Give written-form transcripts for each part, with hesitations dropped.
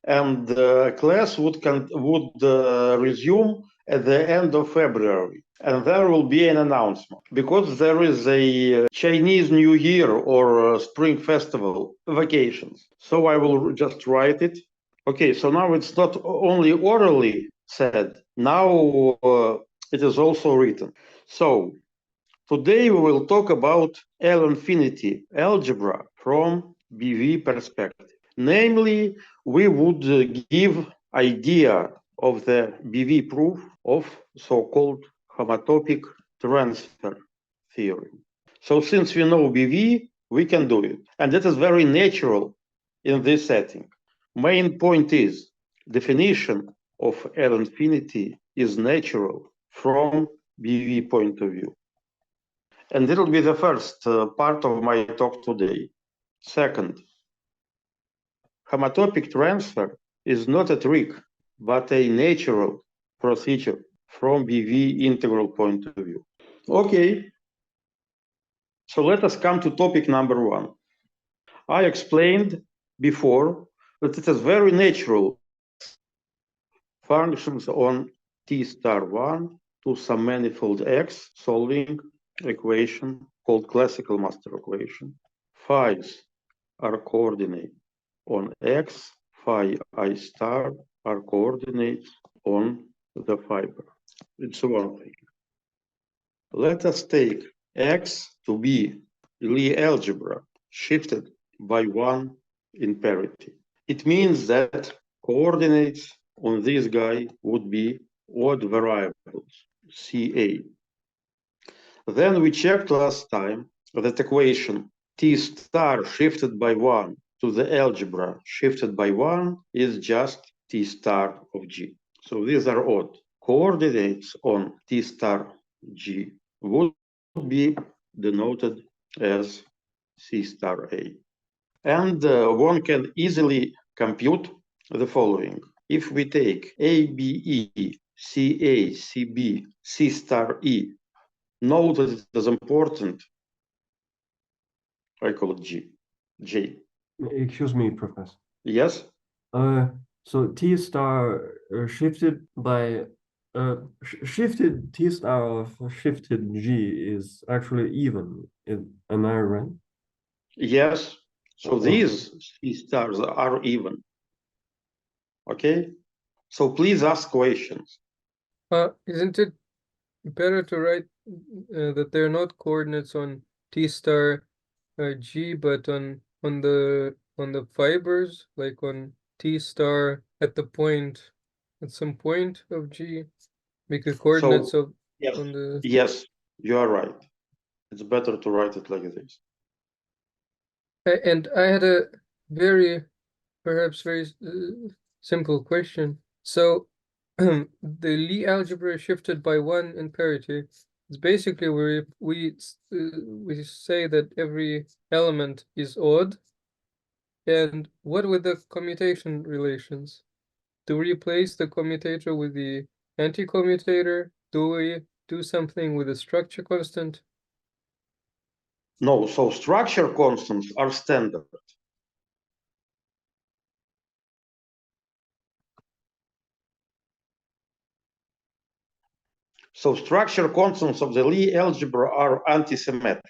and the class would resume at the end of February, and there will be an announcement because there is a Chinese New Year or Spring Festival vacations. So I will just write it. Okay, so now it's not only orally said, now it is also written. So today we will talk about L-infinity algebra from BV perspective. Namely, we would give idea of the BV proof of so-called homotopic transfer theorem. So since we know BV, we can do it. And that is very natural in this setting. Main point is definition of L-infinity is natural from BV point of view. And it will be the first part of my talk today. Second, homotopic transfer is not a trick, but a natural procedure from BV integral point of view. Okay, so let us come to topic number one. I explained before that it is very natural functions on T star 1 to some manifold X solving equation called classical master equation. Phi's are coordinate on X, phi I star are coordinates on the fiber. It's one thing. Let us take X to be Lie algebra shifted by 1 in parity. It means that coordinates on this guy would be odd variables, CA. Then we checked last time that equation T star shifted by 1 to the algebra shifted by 1 is just T star of G. So these are odd. Coordinates on T star G would be denoted as C star A. And one can easily compute the following. If we take ABE, CA, CB, C star E, note that it is important, I call it J. Excuse me, Professor. Yes? So T star shifted by shifted T star of shifted G is actually even. Am I right? Yes. So these C stars are even. Okay? So please ask questions. Isn't it better to write that they're not coordinates on T star G, but on the fibers, like on T star at some point of G, because coordinates So, of yes, on the yes, you are right. It's better to write it like this. And I had a perhaps very simple question. So the Lie algebra shifted by 1 in parity. It's basically where we say that every element is odd. And what with the commutation relations? Do we replace the commutator with the anti-commutator? Do we do something with the structure constant? No, so structure constants are standard. So structure constants of the Lie algebra are antisymmetric.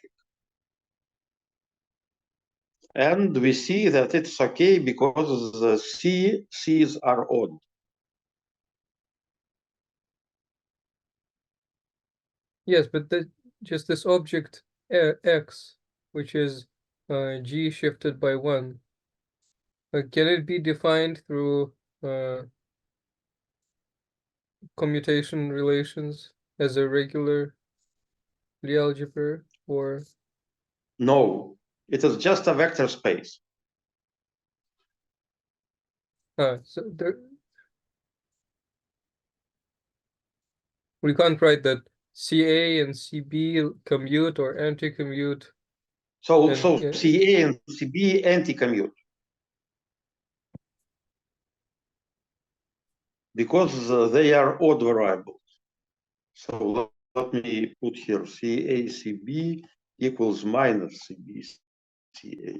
And we see that it's okay because the C's are odd. Yes, but just this object X, which is G shifted by 1, can it be defined through commutation relations as a regular Lie algebra, or? No, it is just a vector space. So we can't write that CA and CB commute or anti-commute. So CA and CB anti-commute. Because they are odd variables. So let me put here CA, CB equals minus CB, CA.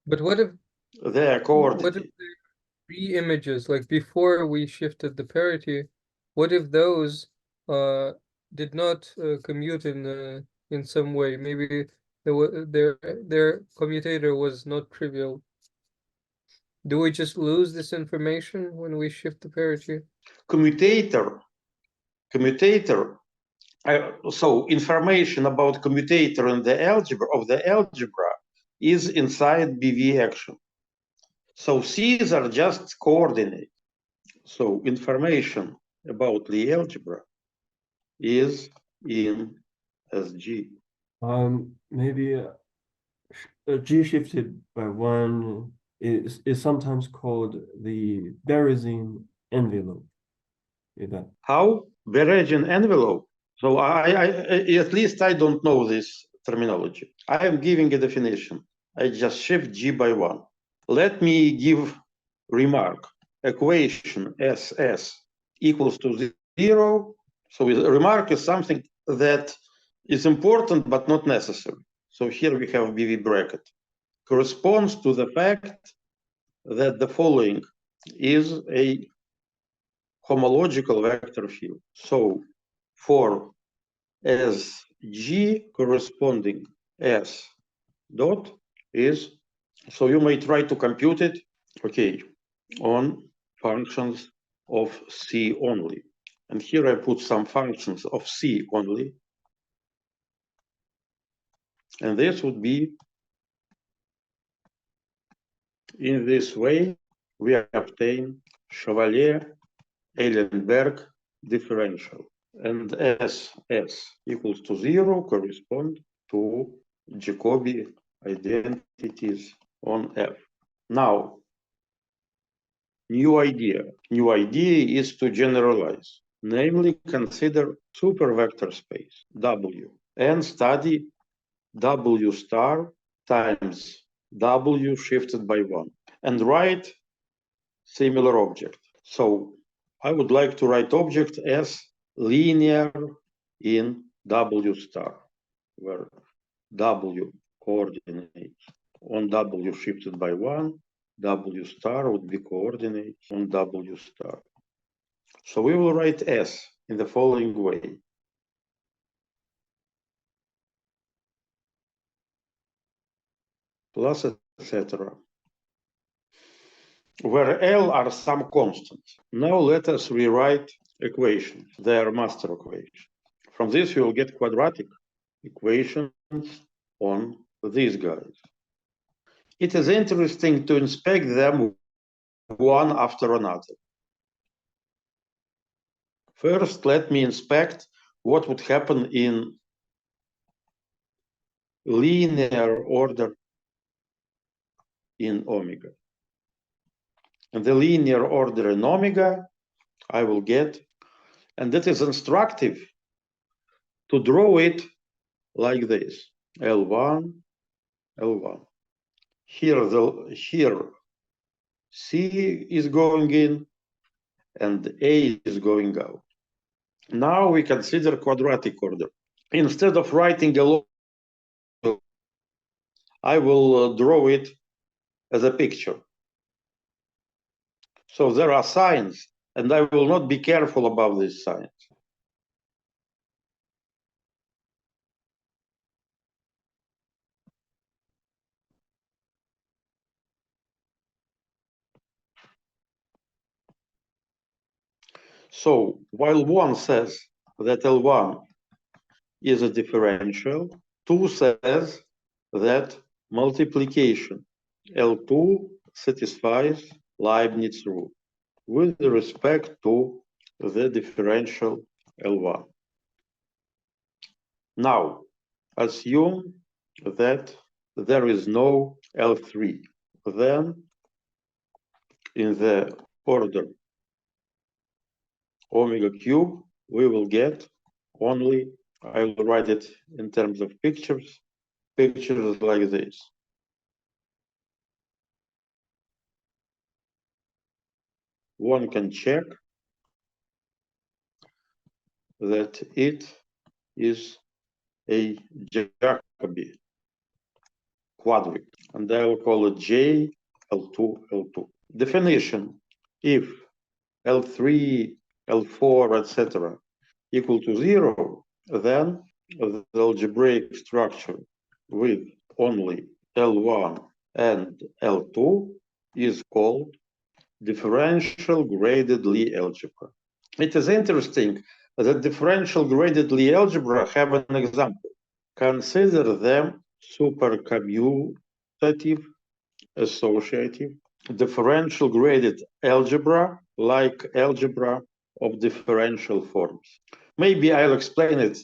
But what if they are coordinates? images, like before we shifted the parity, what if those did not commute in some way? Maybe their commutator was not trivial. Do we just lose this information when we shift the parity? Commutator. So information about commutator in the algebra is inside BV action. So C's are just coordinates. So information about the algebra is in SG. Maybe G shifted by one is sometimes called the Berezin envelope. Is that How? Berezin envelope. So I at least I don't know this terminology. I am giving a definition. I just shift G by one. Let me give remark. Equation SS equals to 0. So the remark is something that is important but not necessary. So here we have BV bracket. Corresponds to the fact that the following is a homological vector field. So for SG corresponding S dot is, so you may try to compute it, okay, on functions of C only. And here I put some functions of C only. And this would be, in this way, we obtain Chevalier-Eilenberg differential. And SS equals to 0 correspond to Jacobi identities on F. Now, new idea. New idea is to generalize, namely consider supervector space W and study W star times W shifted by 1 and write similar object. So I would like to write object as linear in W star, where W coordinates on W shifted by 1, W star would be coordinates on W star. So we will write S in the following way. Plus etc. Where L are some constants. Now let us rewrite equations. They are master equations. From this you will get quadratic equations on these guys. It is interesting to inspect them one after another. First, let me inspect what would happen in linear order in omega. And the linear order in omega I will get, and it is instructive to draw it like this: L1, L1. Here C is going in and A is going out. Now we consider quadratic order. Instead of writing a log, I will draw it as a picture. So there are signs, and I will not be careful about these signs. So while 1 says that L1 is a differential, 2 says that multiplication L2 satisfies Leibniz rule with respect to the differential L1. Now, assume that there is no L3. Then, in the order omega cube, we will get only, I will write it in terms of pictures like this. One can check that it is a Jacobi quadratic, and I will call it J L2 L2. Definition: If L3, L4, etc. equal to 0, then the algebraic structure with only L1 and L2 is called differential graded Lie algebra. It is interesting that differential graded Lie algebra have an example. Consider them supercommutative, associative, differential graded algebra like algebra of differential forms. Maybe I'll explain it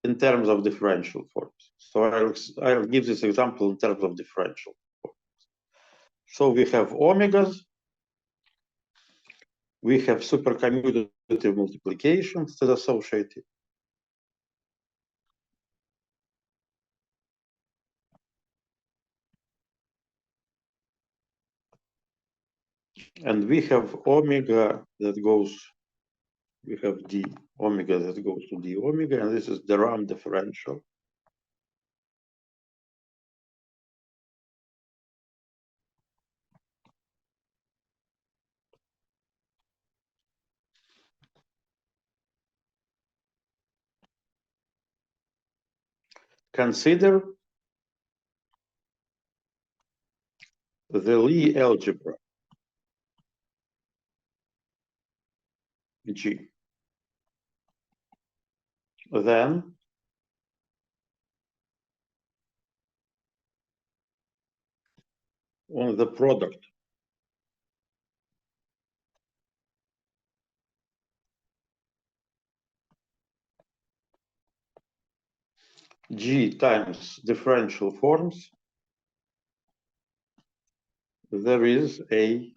in terms of differential forms. So I'll give this example in terms of differential forms. So we have omegas, we have supercommutative multiplications that are associated. And we have omega that goes, we have d omega that goes to d omega, and this is the RAM differential. Consider the Lie algebra G. Then on the product G times differential forms, there is a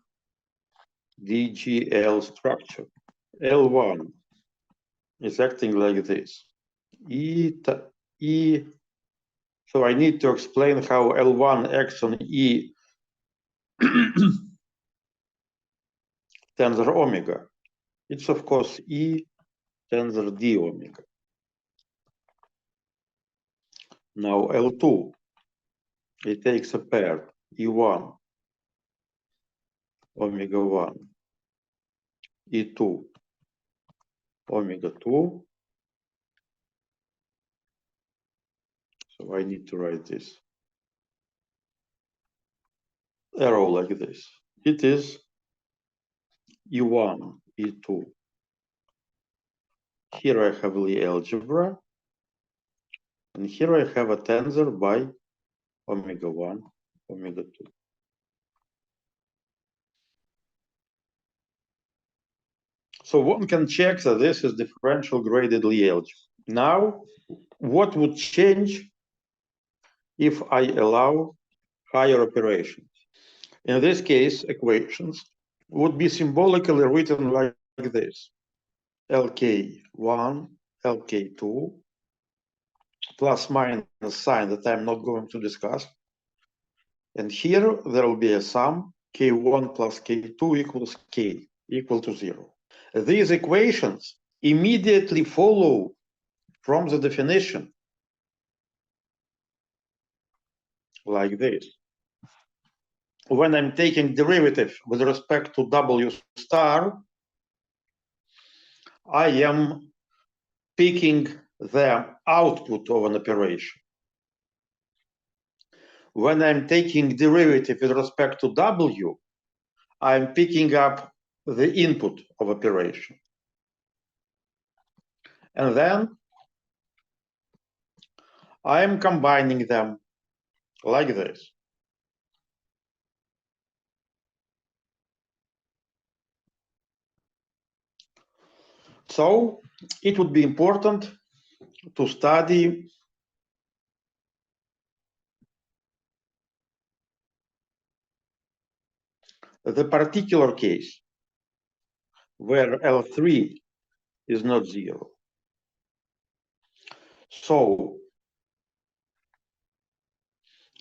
DGL structure. L1 is acting like this. So I need to explain how L1 acts on E tensor omega. It's of course E tensor D omega. Now L2, it takes a pair E1 omega 1, E2 omega 2. So I need to write this arrow like this. It is E1, E2. Here I have Lie algebra, and here I have a tensor by omega 1, omega 2. So one can check that this is differential graded Lie algebra. Now, what would change if I allow higher operations? In this case, equations would be symbolically written like this. LK1, LK2, plus minus sign that I'm not going to discuss. And here there will be a sum, K1 plus K2 equals K, equal to 0. These equations immediately follow from the definition, like this. When I'm taking derivative with respect to W star, I am picking the output of an operation. When I'm taking derivative with respect to W, I'm picking up the input of operation. And then I'm combining them like this. So it would be important to study the particular case where L3 is not 0. So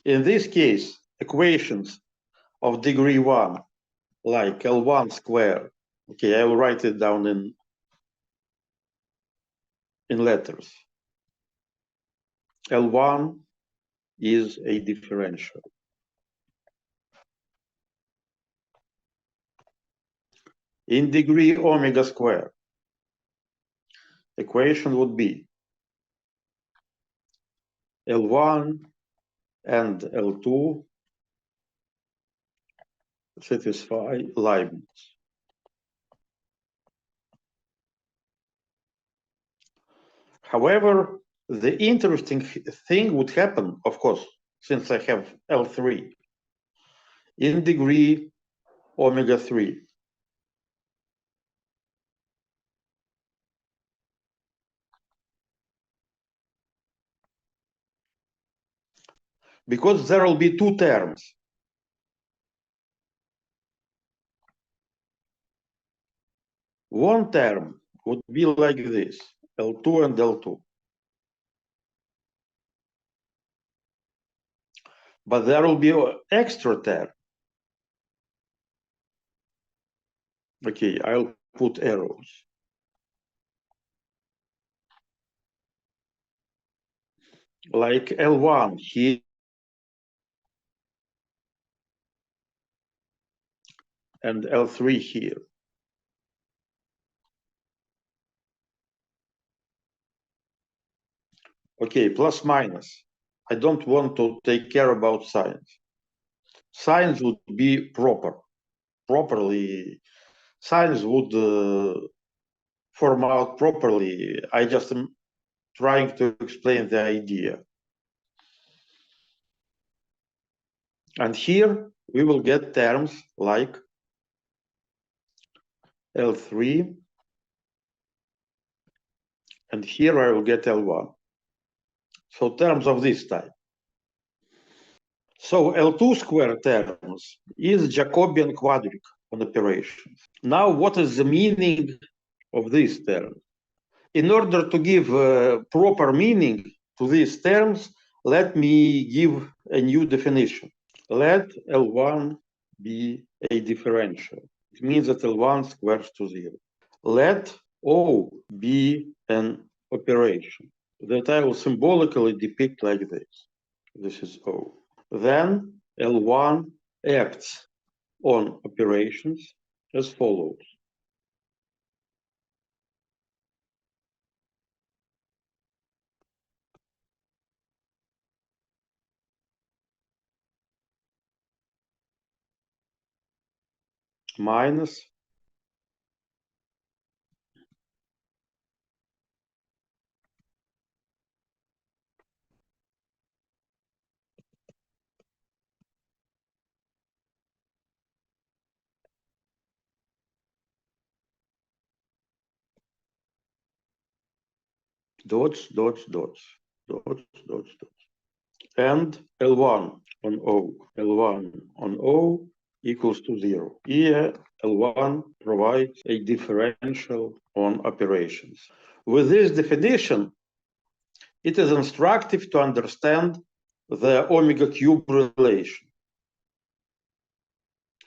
in this case, equations of degree 1, like L1 squared, okay, I will write it down in letters. L1 is a differential. in degree omega square, equation would be L1 and L2 satisfy Leibniz. However, the interesting thing would happen, of course, since I have L3 in degree omega 3. Because there will be two terms. One term would be like this, L2 and L2. But there will be an extra term. Okay, I'll put arrows. Like L1 here and L3 here. Okay, plus minus. I don't want to take care about signs. Signs would be properly. Signs would form out properly. I just am trying to explain the idea. And here we will get terms like L3, and here I will get L1. So terms of this type. So L2 square terms is Jacobian quadric on operations. Now, what is the meaning of this term? In order to give proper meaning to these terms, let me give a new definition. Let L1 be a differential. It means that L1 squares to 0. Let O be an operation that I will symbolically depict like this. This is O. Then L1 acts on operations as follows. Minus dots, dots, dots, dots, dots, dots. And L1 on O, L1 on O equals to 0. Here, L1 provides a differential on operations. With this definition, it is instructive to understand the omega cube relation.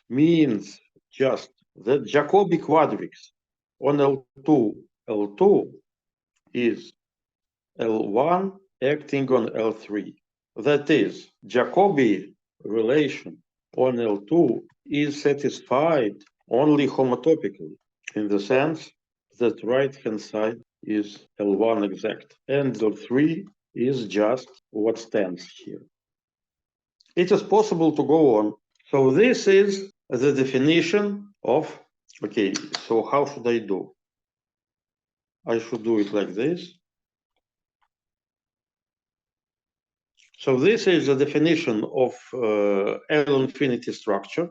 Means just that Jacobi quadrics on L2, L2 is L1 acting on L3. That is, Jacobi relation on L2 is satisfied only homotopically, in the sense that right-hand side is L1 exact, and L3 is just what stands here. It is possible to go on. So this is the definition of, okay, so how should I do? I should do it like this. So this is the definition of L infinity structure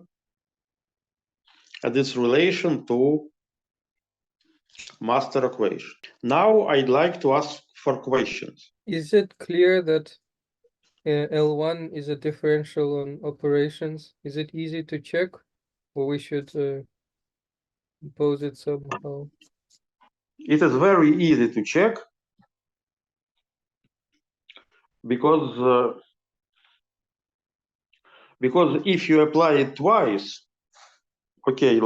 and its relation to master equation. Now I'd like to ask for questions. Is it clear that L1 is a differential on operations? Is it easy to check, or we should impose it somehow? It is very easy to check because if you apply it twice, okay,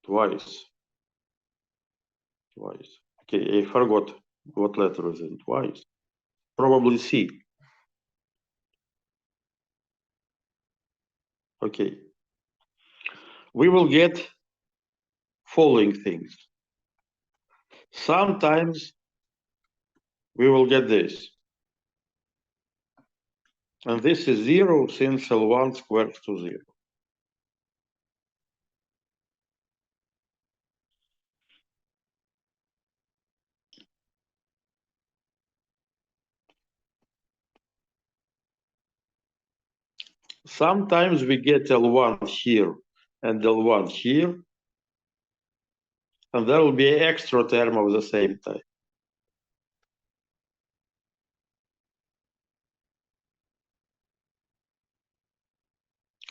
twice. twice. Okay, I forgot what letter is in twice. Probably C. Okay. We will get following things. Sometimes we will get this. And this is 0 since L1 squared to 0. Sometimes we get L1 here and L1 here, and there will be an extra term of the same type.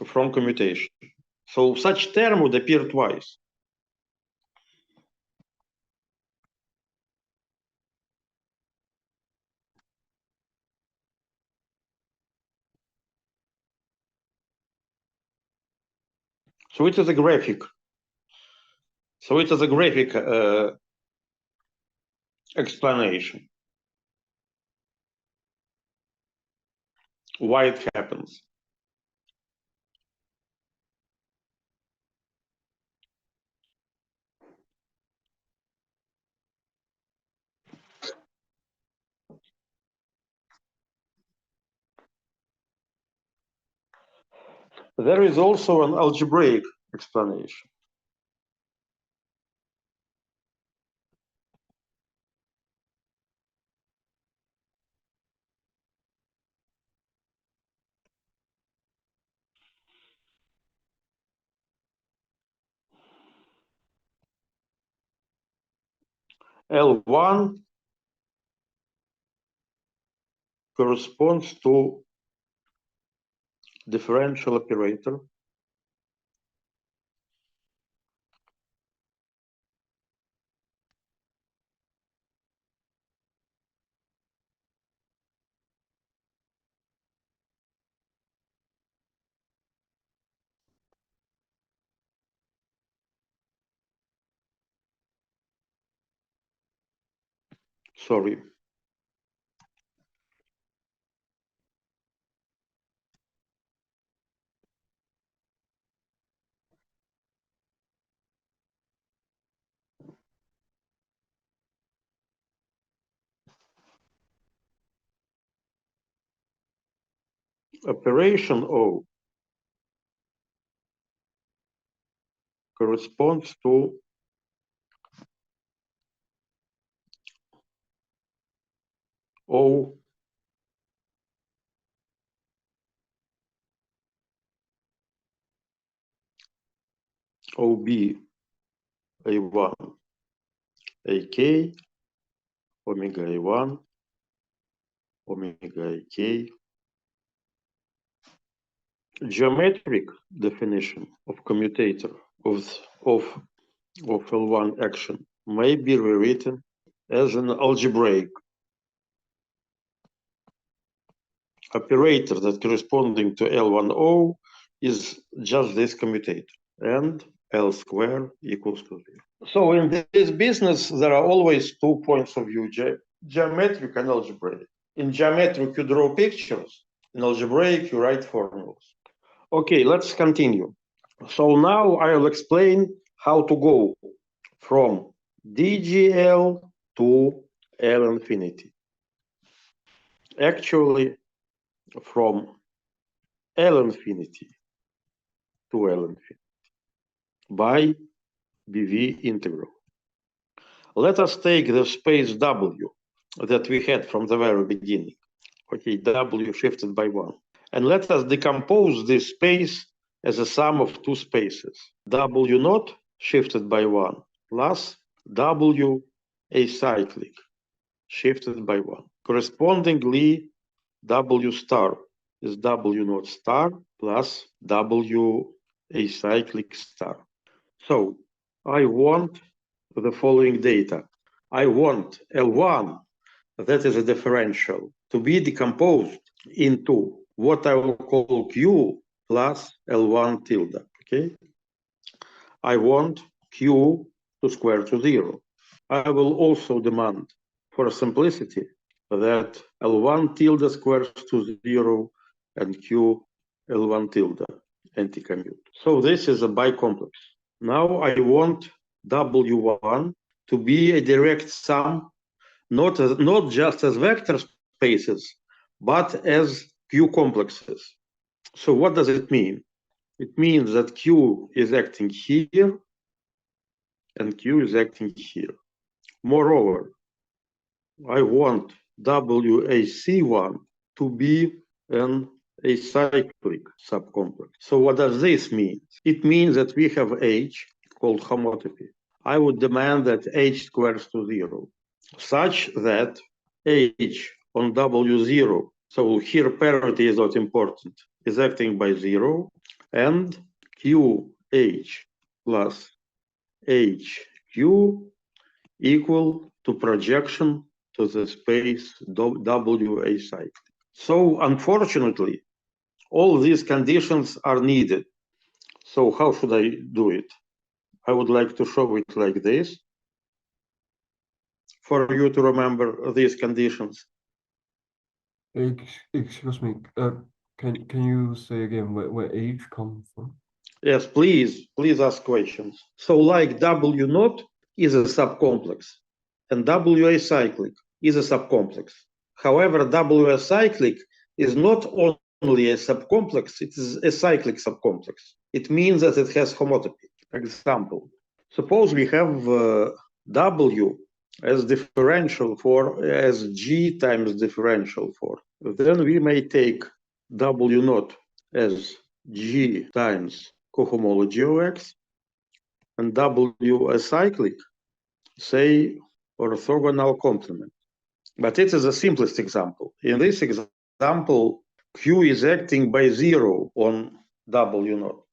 From commutation. So such term would appear twice. So it is a graphic. So it is a graphic explanation why it happens. There is also an algebraic explanation. L1 corresponds to differential operator sorry. Operation O corresponds to O OB A1 AK omega A1 omega AK. Geometric definition of commutator of L1 action may be rewritten as an algebraic operator that corresponding to L1O is just this commutator, and L square equals to 0. So in this business, there are always 2 points of view, geometric and algebraic. In geometric, you draw pictures. In algebraic, you write formulas. Okay, let's continue. So now I will explain how to go from DGL to L infinity. Actually, from L infinity to L infinity by BV integral. Let us take the space W that we had from the very beginning. Okay, W shifted by 1. And let us decompose this space as a sum of two spaces. W naught shifted by 1 plus W acyclic shifted by 1. Correspondingly, W star is W naught star plus W acyclic star. So I want the following data. I want L1, that is a differential, to be decomposed into what I will call Q plus L1 tilde, okay? I want Q to square to 0. I will also demand, for simplicity, that L1 tilde squares to 0 and Q L1 tilde anti-commute. So this is a bicomplex. Now I want W1 to be a direct sum, not just as vector spaces, but as Q complexes. So what does it mean? It means that Q is acting here and Q is acting here. Moreover, I want WAC1 to be an acyclic subcomplex. So what does this mean? It means that we have H called homotopy. I would demand that H squares to 0, such that H on W0, so here parity is not important, is acting by 0, and QH plus HQ equal to projection to the space WA cycle. So unfortunately, all these conditions are needed. So how should I do it? I would like to show it like this for you to remember these conditions. Excuse me, can you say again where H comes from? Yes, please ask questions. So like W naught is a subcomplex and WA cyclic is a subcomplex. However, WA cyclic is not only a subcomplex, it is a cyclic subcomplex. It means that it has homotopy. Example, suppose we have W as differential for, as G times differential for. Then we may take W naught as G times cohomology of X and W as cyclic, say orthogonal complement. But it is the simplest example. In this example, Q is acting by 0 on W naught.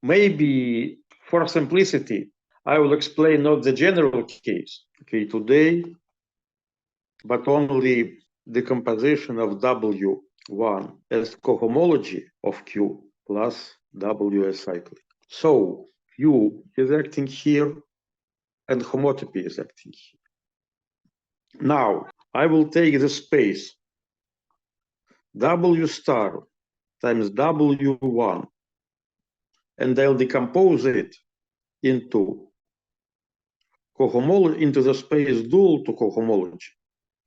Maybe for simplicity, I will explain not the general case, okay, today, but only the composition of W1 as cohomology of Q plus W as cyclic. So Q is acting here and homotopy is acting here. Now I will take the space W star times W1 and I'll decompose it into cohomology, into the space dual to cohomology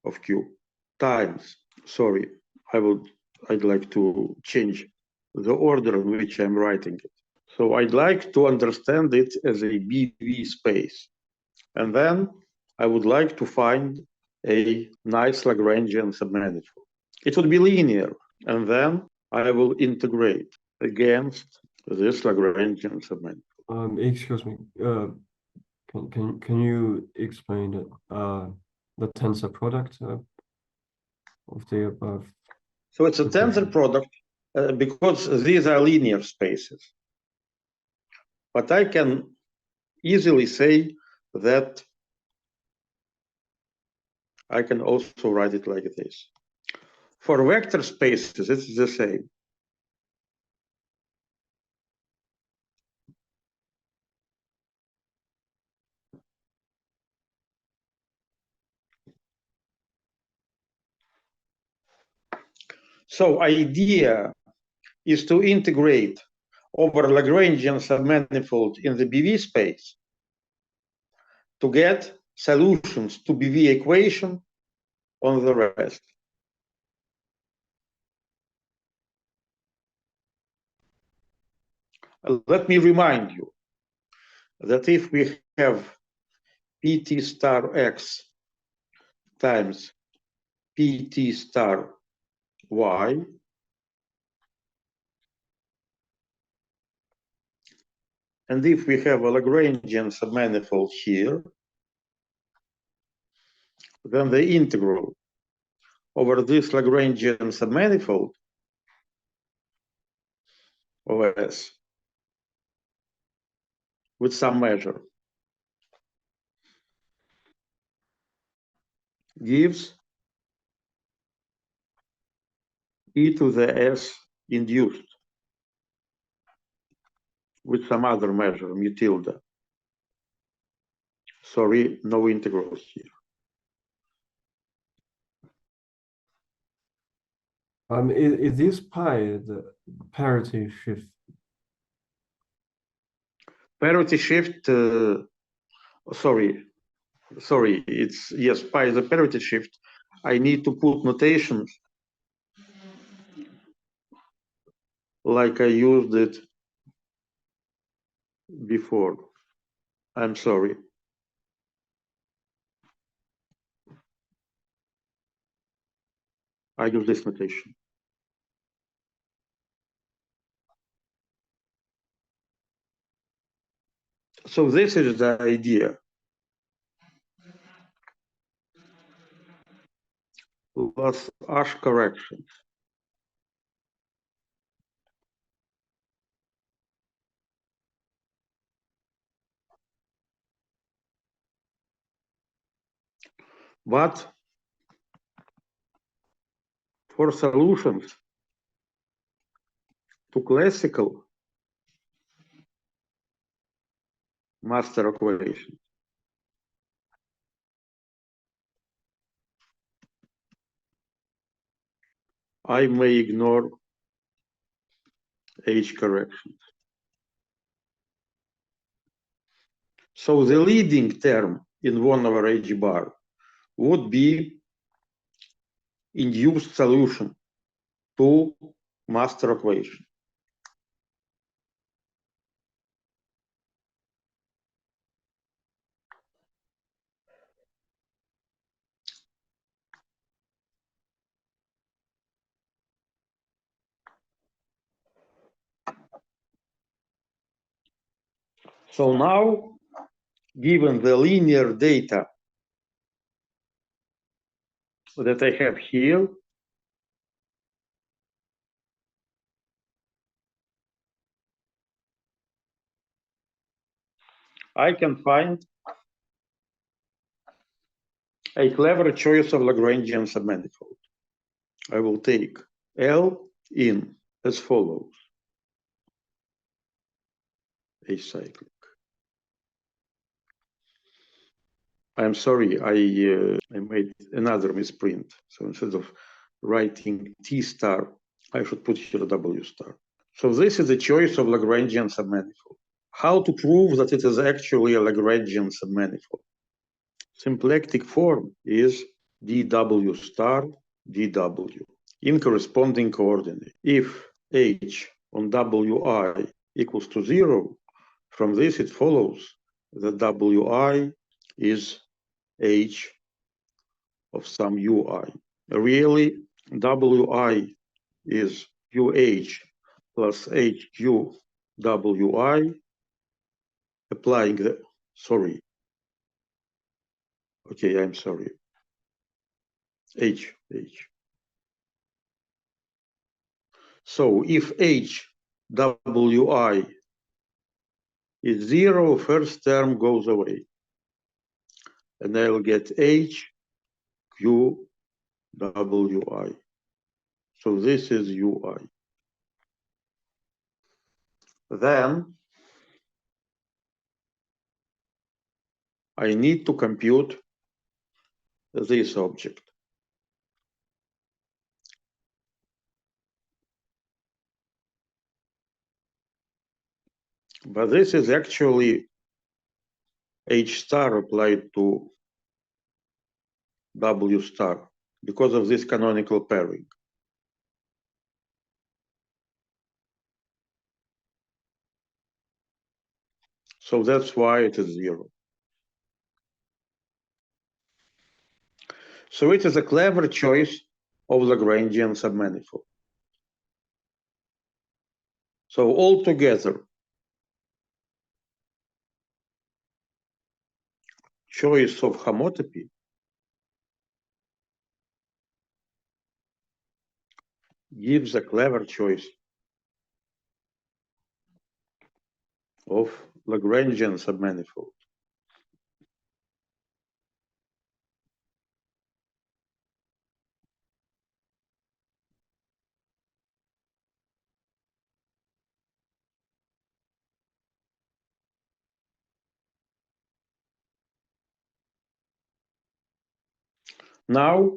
of Q times, sorry, I'd like to change the order in which I'm writing it. So I'd like to understand it as a BV space. And then I would like to find a nice Lagrangian submanifold. It would be linear, and then I will integrate against this Lagrangian submanifold. Excuse me. Can you explain the tensor product of the above? So it's a tensor product because these are linear spaces. But I can easily say that I can also write it like this. For vector spaces, it's the same. So idea is to integrate over Lagrangian submanifold in the BV space to get solutions to BV equation on the rest. Let me remind you that if we have PT star X times PT star Y, and if we have a Lagrangian submanifold here, then the integral over this Lagrangian submanifold of S with some measure gives e to the S induced with some other measure, mu tilde. Sorry, no integrals here. Is this pi the parity shift? Parity shift, sorry, it's, yes, pi is a parity shift. I need to put notations like I used it before. I'm sorry. I use this notation. So this is the idea. Let's ask corrections. But for solutions to classical master equation, I may ignore H corrections. So the leading term in 1 over H bar would be induced solution to master equation. So now, given the linear data that I have here, I can find a clever choice of Lagrangian submanifold. I will take L in as follows. Acyclic. I'm sorry, I made another misprint. So instead of writing T star, I should put here W star. So this is the choice of Lagrangian submanifold. How to prove that it is actually a Lagrangian submanifold? Symplectic form is dW star dW in corresponding coordinate. If H on Wi equals to 0, from this it follows that Wi is H of some Ui. Really, Wi is UH plus HQ Wi, applying the, sorry, okay, I'm sorry, H. So if Wi is 0, first term goes away. And I'll get HQWI. So this is UI. Then I need to compute this object. But this is actually H star applied to W star because of this canonical pairing. So that's why it is 0. So it is a clever choice of Lagrangian submanifold. So altogether, choice of homotopy gives a clever choice of Lagrangian submanifold. Now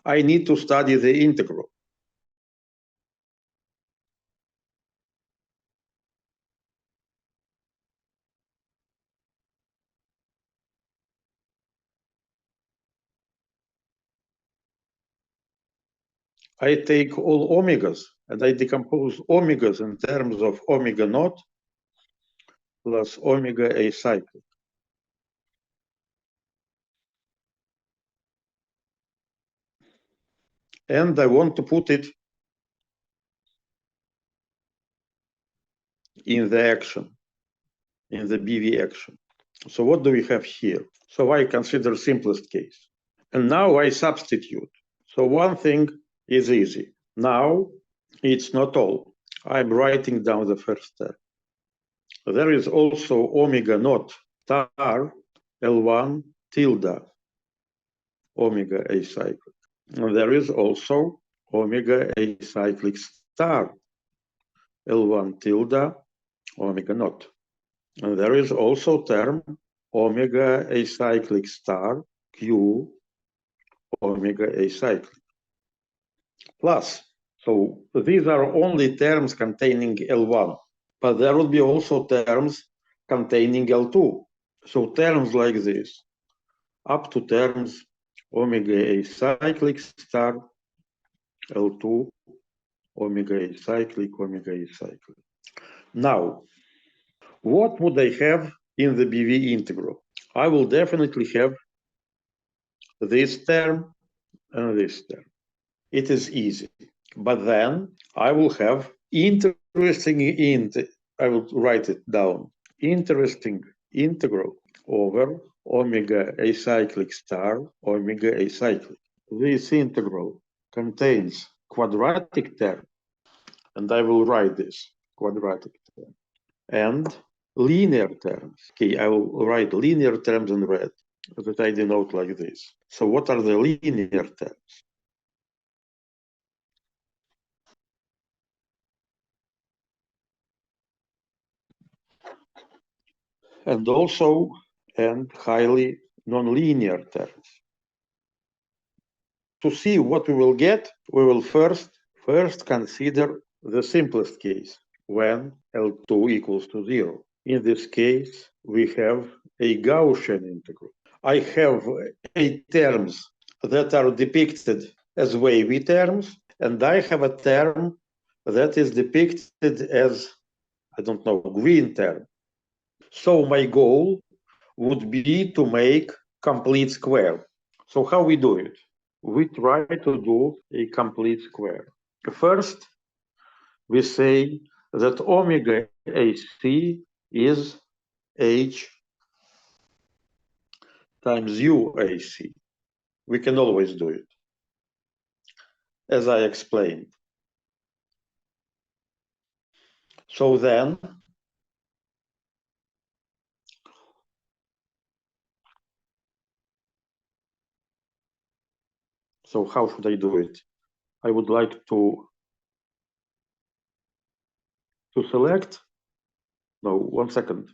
I need to study the integral. I take all omegas and I decompose omegas in terms of omega naught plus omega acyclic. And I want to put it in the action, in the BV action. So what do we have here? So I consider simplest case. And now I substitute. So one thing is easy. Now it's not all. I'm writing down the first step. There is also omega naught star L1 tilde omega acyclic. And there is also omega acyclic star L1 tilde omega naught. And there is also term omega acyclic star Q omega acyclic. Plus, so these are only terms containing L1, but there will be also terms containing L2. So terms like this, up to terms omega acyclic star L2 omega acyclic omega acyclic. Now, what would I have in the BV integral? I will definitely have this term and this term. It is easy. But then I will have interesting I will write it down. Interesting integral over omega acyclic star omega acyclic. This integral contains quadratic term, and I will write this quadratic term, and linear terms. Okay, I will write linear terms in red that I denote like this. So what are the linear terms? And also highly nonlinear terms. To see what we will get, we will first consider the simplest case, when L2 equals to 0. In this case, we have a Gaussian integral. I have 8 terms that are depicted as wavy terms, and I have a term that is depicted as, I don't know, green term. So my goal would be to make complete square. So how we do it? We try to do a complete square. First, we say that omega AC is H times UAC. We can always do it, as I explained. So then, so how should I do it? I would like to select, no, 1 second.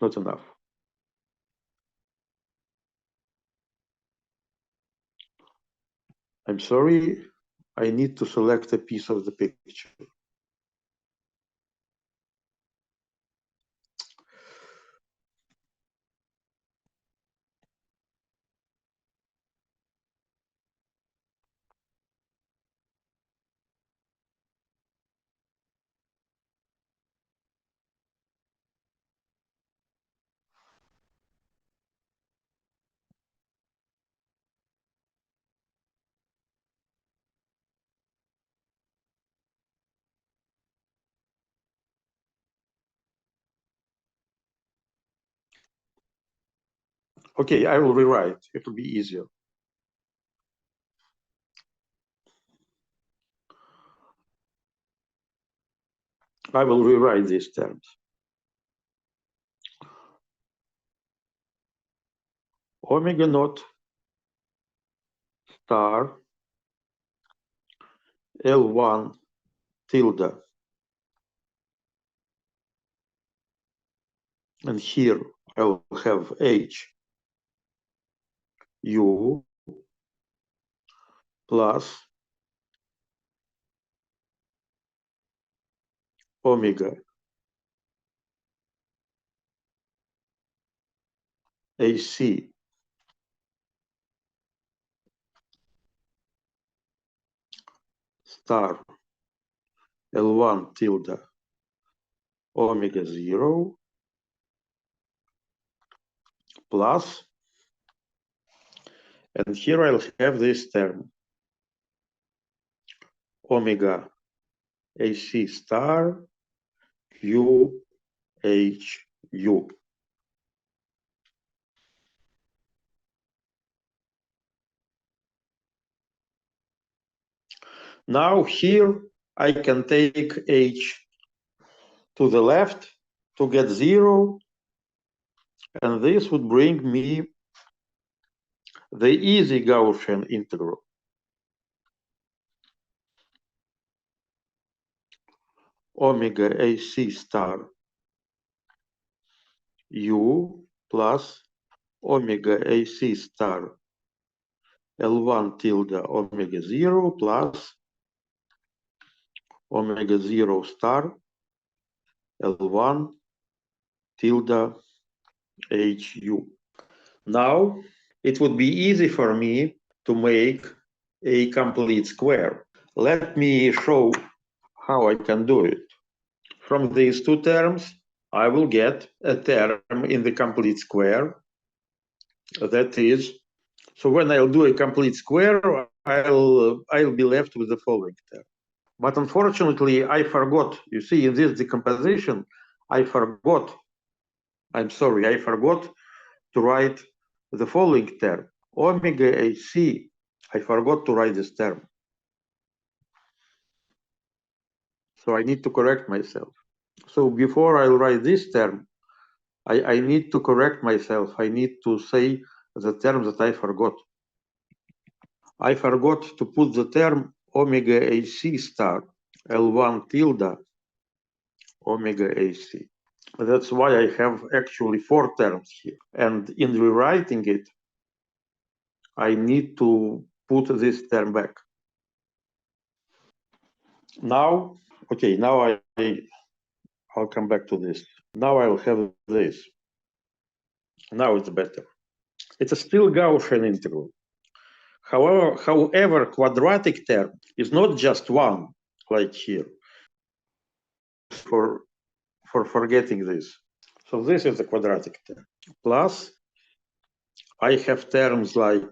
Not enough. I'm sorry, I need to select a piece of the picture. Okay, I will rewrite. It will be easier. I will rewrite these terms. Omega naught star L1 tilde And here I will have H U plus omega AC star L1 tilde omega 0 plus, and here I'll have this term omega AC star U H U. Now here I can take H to the left to get 0, and this would bring me the easy Gaussian integral. Omega AC star U plus omega AC star L1 tilde omega 0 plus omega 0 star L1 tilde HU. Now it would be easy for me to make a complete square. Let me show how I can do it. From these two terms, I will get a term in the complete square. That is, so when I'll do a complete square, I'll be left with the following term. But unfortunately, I forgot. You see, in this decomposition, I forgot to write the following term. Omega AC, I forgot to write this term. So I need to correct myself. So before I'll write this term, I need to correct myself. I need to say the term that I forgot. I forgot to put the term omega AC star L1 tilde omega AC. That's why I have actually 4 terms here. And in rewriting it, I need to put this term back. Now, okay, now I'll come back to this. Now I'll have this. Now it's better. It's a still Gaussian integral. However, quadratic term is not just one, like here, for forgetting this. So this is the quadratic term. Plus, I have terms like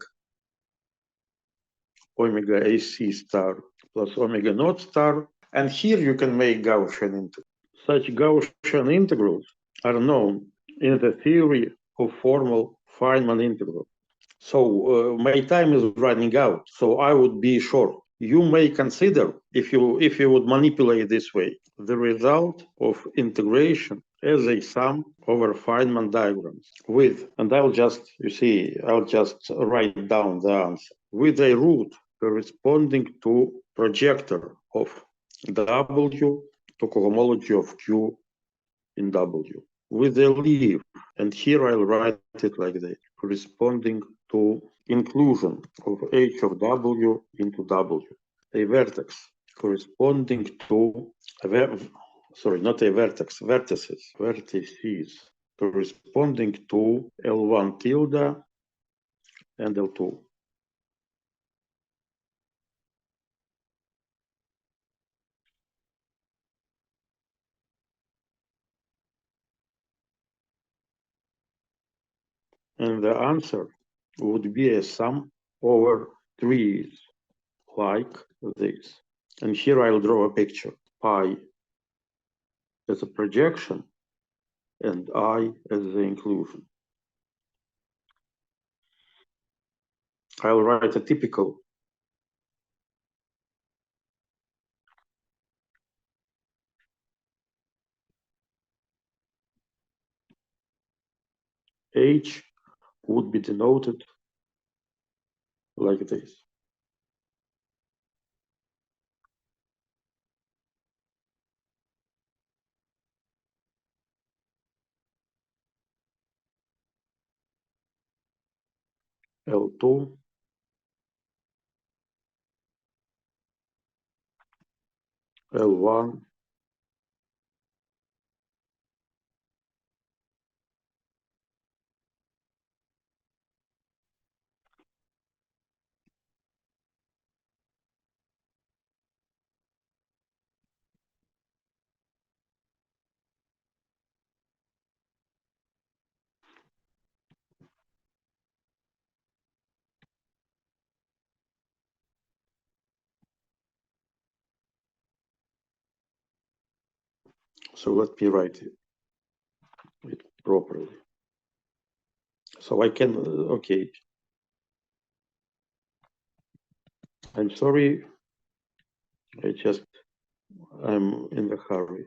omega AC star plus omega naught star. And here you can make Gaussian integrals. Such Gaussian integrals are known in the theory of formal Feynman integral. So my time is running out, so I would be short. You may consider, if you would manipulate this way, the result of integration as a sum over Feynman diagrams with, and I'll just write down the answer, with a root corresponding to projector of W to cohomology of Q in W, with a leaf, and here I'll write it like this, corresponding to inclusion of H of W into W, a vertex corresponding to, not a vertex, vertices corresponding to L1 tilde and L2. And the answer would be a sum over trees like this. And here I'll draw a picture. Pi as a projection and I as the inclusion. I'll write a typical H would be denoted like this. L2, L1, so let me write it properly. So I can, okay. I'm sorry, I'm in a hurry.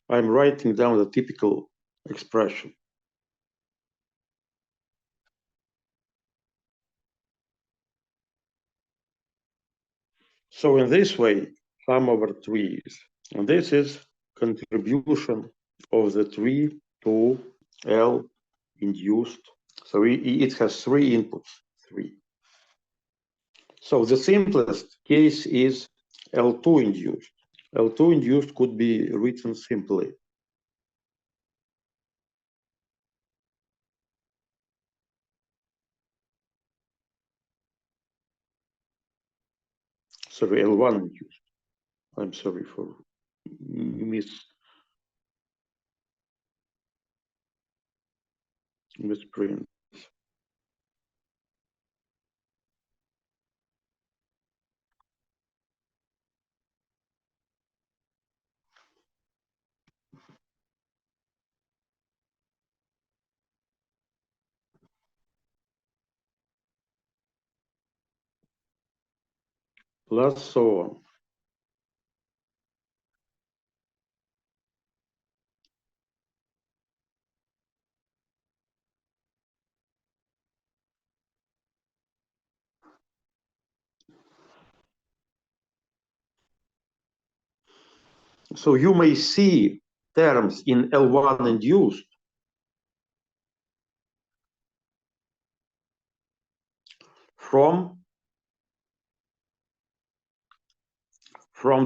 I'm writing down the typical expression. So in this way, sum over trees, and this is contribution of the tree to L induced. So it has three inputs, three. So the simplest case is L2 induced. L2 induced could be written simply. Sorry, L1 induced. I'm sorry for misprint. Plus so on. So you may see terms in L1 induced from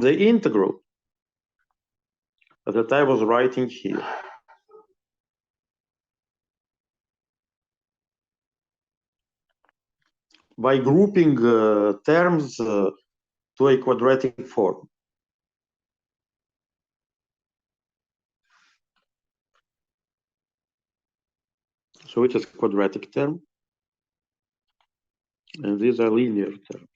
the integral that I was writing here. By grouping terms to a quadratic form. So it is a quadratic term, and these are linear terms.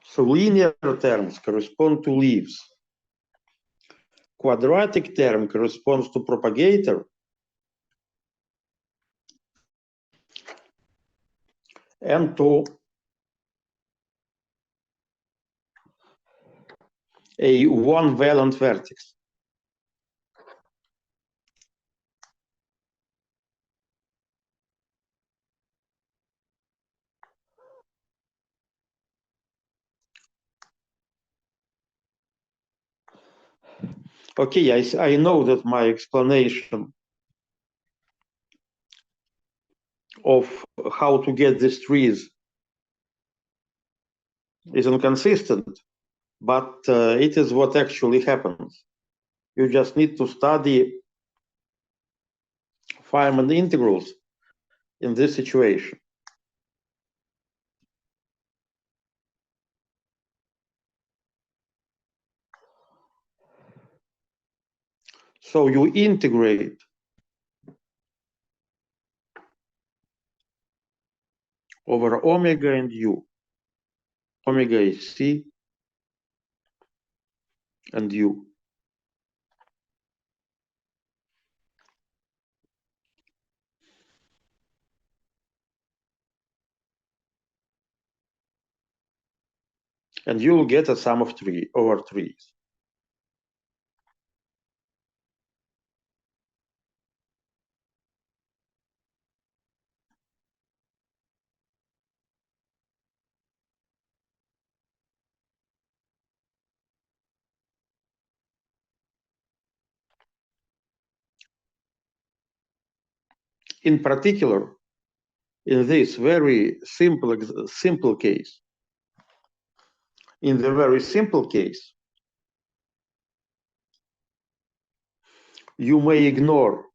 So linear terms correspond to leaves. Quadratic term corresponds to propagator, and to a one-valent vertex. Okay, I know that my explanation of how to get these trees is inconsistent, but it is what actually happens. You just need to study Feynman integrals in this situation. So you integrate over omega and u. Omega is c and u. And you'll get a sum of 3 over 3s. in particular, in this very simple case, in the very simple case, you may ignore,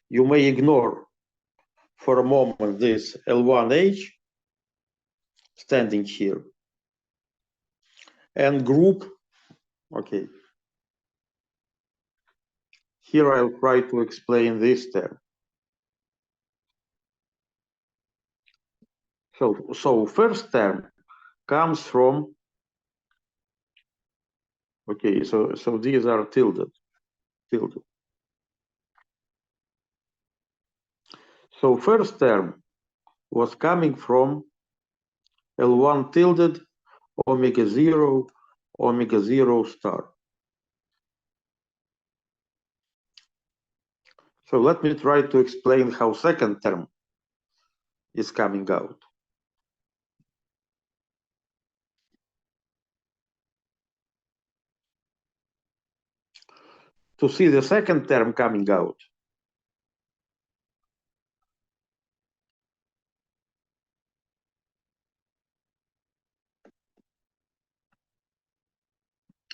you may ignore for a moment this L1H standing here and group, okay. Here I'll try to explain this term. So first term comes from, okay, so these are tilde. So first term was coming from L1 tilde omega 0 star. So let me try to explain how second term is coming out. To see the second term coming out,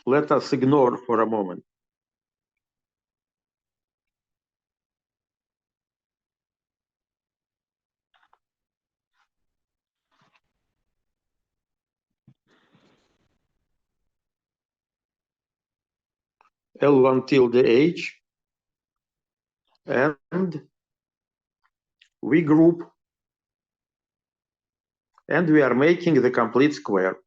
let us ignore for a moment L1 tilde H, and we group, and we are making the complete square.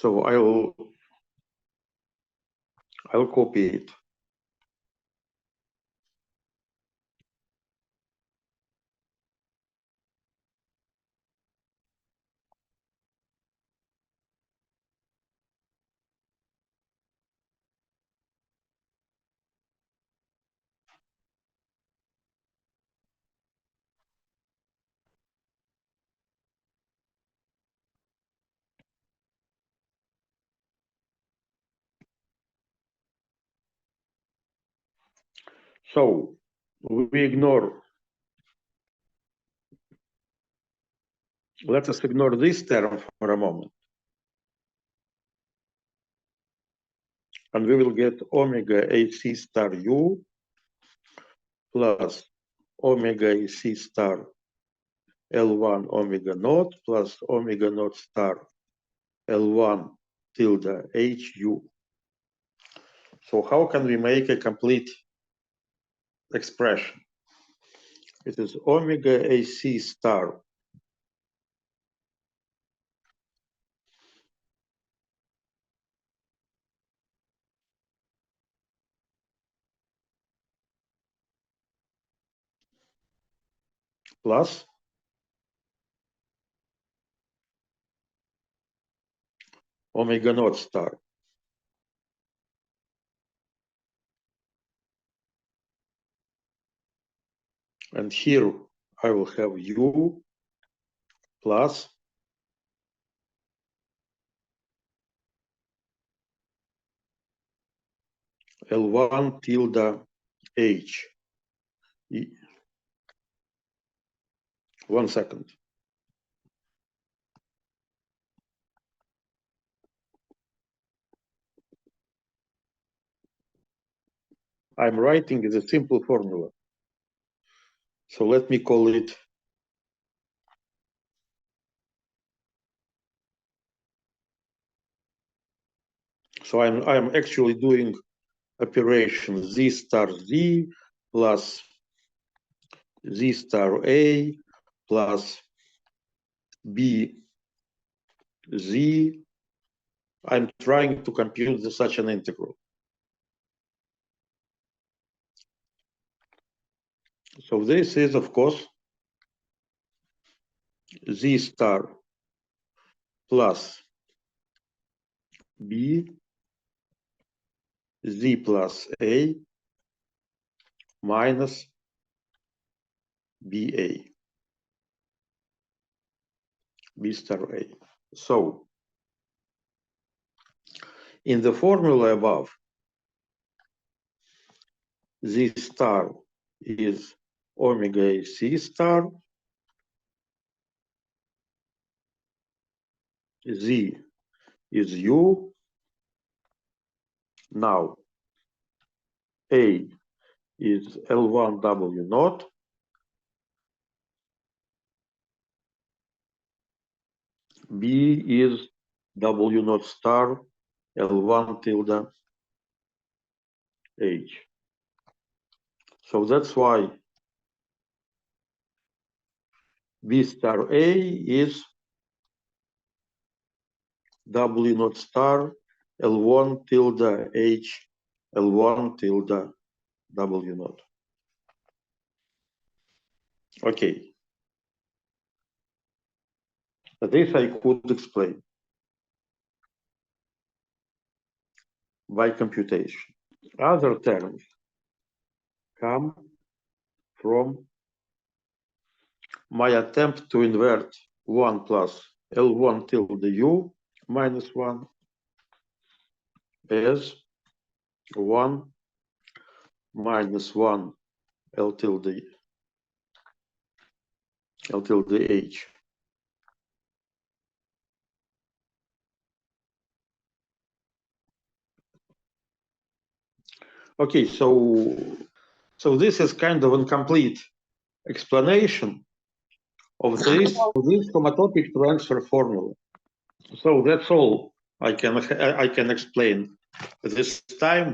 So I'll copy it. So we ignore, let us ignore this term for a moment. And we will get omega AC star U plus omega AC star L1 omega naught plus omega naught star L1 tilde HU. So how can we make a complete expression? It is omega AC star plus omega naught star. And here I will have U plus L1 tilde H. 1 second. I'm writing the simple formula. So let me call it so I'm actually doing operation Z star Z plus Z star A plus B Z. I'm trying to compute such an integral. So this is, of course, Z star plus B, Z plus A minus BA, B star A. So in the formula above, Z star is omega A C star, Z is U. Now A is L1 W naught, B is W naught star L1 tilde H. So that's why B star A is W naught star L1 tilde H L1 tilde W naught. Okay. This I could explain by computation. Other terms come from my attempt to invert 1 plus L1 tilde U minus 1 as 1 minus 1 L tilde H. Okay, so this is kind of incomplete explanation of this homotopic transfer formula. So that's all I can explain this time.